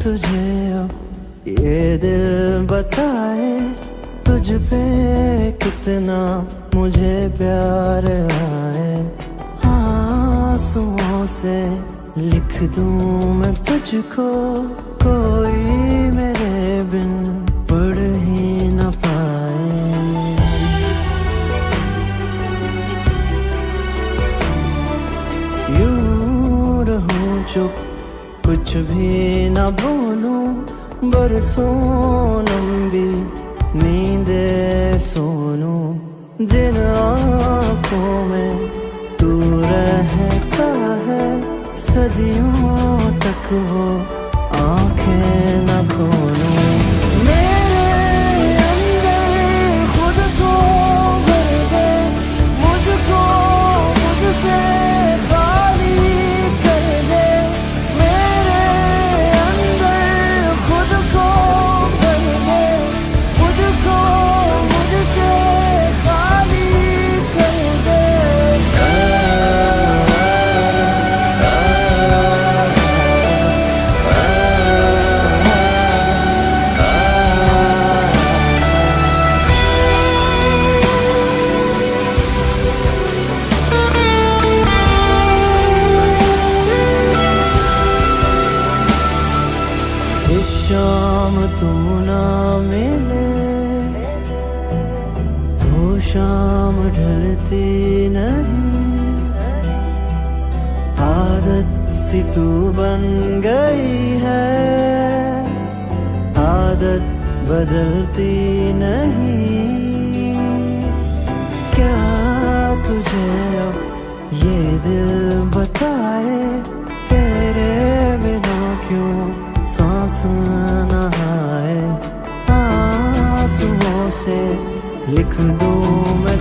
तुझे अब ये दिल बताए, तुझ पे कितना मुझे प्यार आए। आंसुओं से लिख दूं मैं तुझको, कोई मेरे बिन पढ़ ही न पाए। यूं रहूं चुप, कुछ भी न बोलूं, बरसों लंबी नींदे सोनूं। जिन आँखों में तू रहता है, सदियों तक वो आँखें न खोलूं। मेरे अंदर खुद को भर दे, मुझको मुझसे खाली कर दे। मेरे अंदर खुद को भर दे, मुझको मुझसे खाली कर दे। जिस शाम तू ना मिले, वो शाम ढलती नहीं। आदत सी तू बन गई है, आदत बदलती नहीं। क्या तुझे अब ये दिल बताए, तेरे बिना क्यों सांस न आए। आंसुओं से लिख दूं मैं